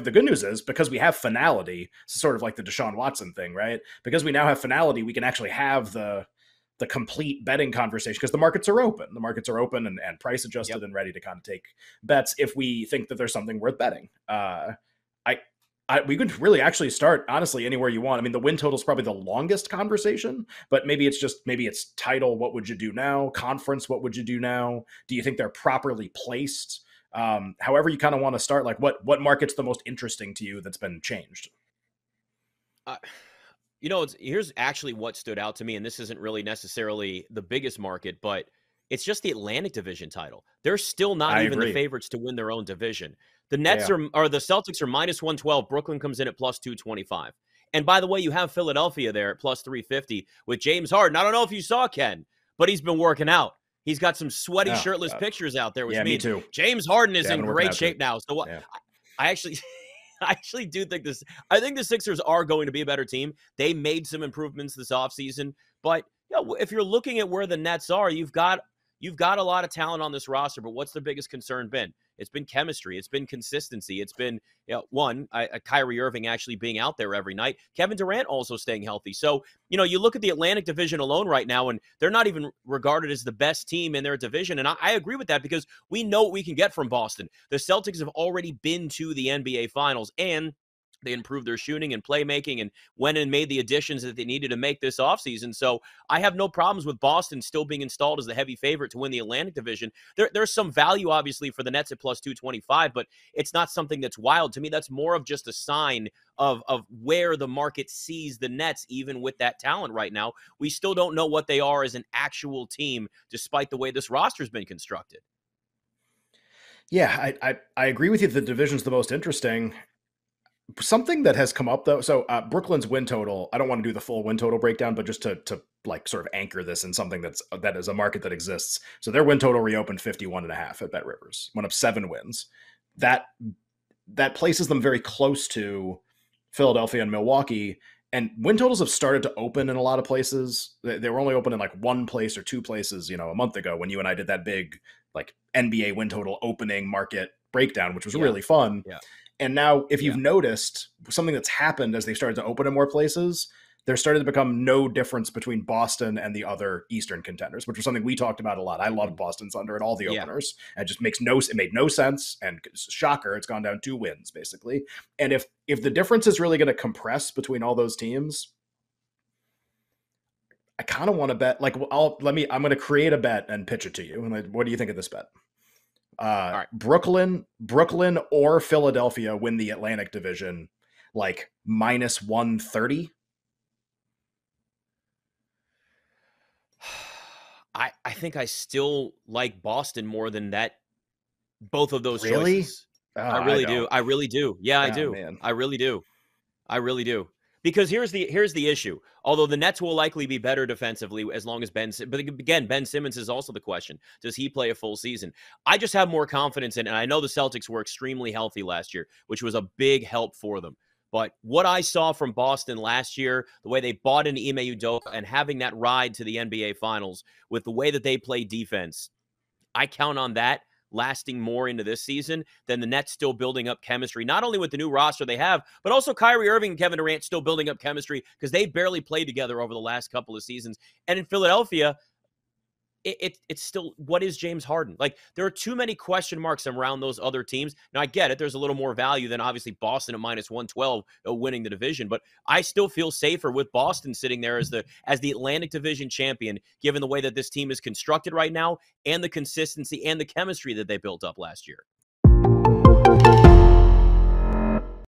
the good news is, because we have finality, sort of like the Deshaun Watson thing, right? Because we now have finality, we can actually have the complete betting conversation because the markets are open. The markets are open and price adjusted and ready to kind of take bets if we think that there's something worth betting. We could really actually start, honestly, anywhere you want. I mean, the win total is probably the longest conversation, but maybe it's title. What would you do now? Conference. What would you do now? Do you think they're properly placed? However you kind of want to start, like what market's the most interesting to you that's been changed? Here's actually what stood out to me, and this isn't really necessarily the biggest market, but it's just the Atlantic Division title. They're still not even the favorites to win their own division. The Nets or the Celtics are minus 112. Brooklyn comes in at plus 225. And by the way, you have Philadelphia there at plus 350 with James Harden. I don't know if you saw Ken, but he's been working out. He's got some sweaty, shirtless pictures out there, which means me too. James Harden is in great shape now. So I actually do think this. I think the Sixers are going to be a better team. They made some improvements this offseason. But if you're looking at where the Nets are, you've got a lot of talent on this roster. But what's the biggest concern been? It's been chemistry. It's been consistency. It's been, Kyrie Irving actually being out there every night. Kevin Durant also staying healthy. So, you look at the Atlantic Division alone right now, and they're not even regarded as the best team in their division. And I agree with that because we know what we can get from Boston. The Celtics have already been to the NBA Finals, and they improved their shooting and playmaking and went and made the additions that they needed to make this offseason. So I have no problems with Boston still being installed as the heavy favorite to win the Atlantic Division. There's some value, obviously, for the Nets at plus 225, but it's not something that's wild. To me, that's more of just a sign of where the market sees the Nets, even with that talent right now. We still don't know what they are as an actual team, despite the way this roster's been constructed. Yeah, I agree with you. The division's the most interesting. Something that has come up though, so Brooklyn's win total, I don't want to do the full win total breakdown, but just to like sort of anchor this in something that is a market that exists. So their win total reopened 51.5 at Bet Rivers, went up 7 wins. That places them very close to Philadelphia and Milwaukee. And win totals have started to open in a lot of places. They were only open in like one place or two places, a month ago when you and I did that big like NBA win total opening market breakdown, which was really fun. Yeah. And now, if you've noticed, something that's happened as they started to open in more places, there started to become no difference between Boston and the other Eastern contenders, which was something we talked about a lot. I loved Boston's under at all the openers. It just it made no sense. And shocker, it's gone down 2 wins, basically. And if the difference is really going to compress between all those teams, I kind of want to bet, like, I'm going to create a bet and pitch it to you. And what do you think of this bet? Right. Brooklyn or Philadelphia win the Atlantic Division, like minus 130. I think I still like Boston more than that. Both of those choices. Oh, I really do. I really do. Yeah, I do. Man. I really do. Because here's the issue. Although the Nets will likely be better defensively as long as Ben Simmons is also the question. Does he play a full season? I just have more confidence in, and I know the Celtics were extremely healthy last year, which was a big help for them. But what I saw from Boston last year, the way they bought into Ime Udoka and having that ride to the NBA Finals with the way that they play defense, I count on that lasting more into this season than the Nets still building up chemistry, not only with the new roster they have, but also Kyrie Irving and Kevin Durant still building up chemistry because they barely played together over the last couple of seasons. And in Philadelphia, it's still, what is James Harden? Like, there are too many question marks around those other teams. Now, I get it. There's a little more value than obviously Boston at minus 112 winning the division, but I still feel safer with Boston sitting there as the Atlantic Division champion, given the way that this team is constructed right now and the consistency and the chemistry that they built up last year.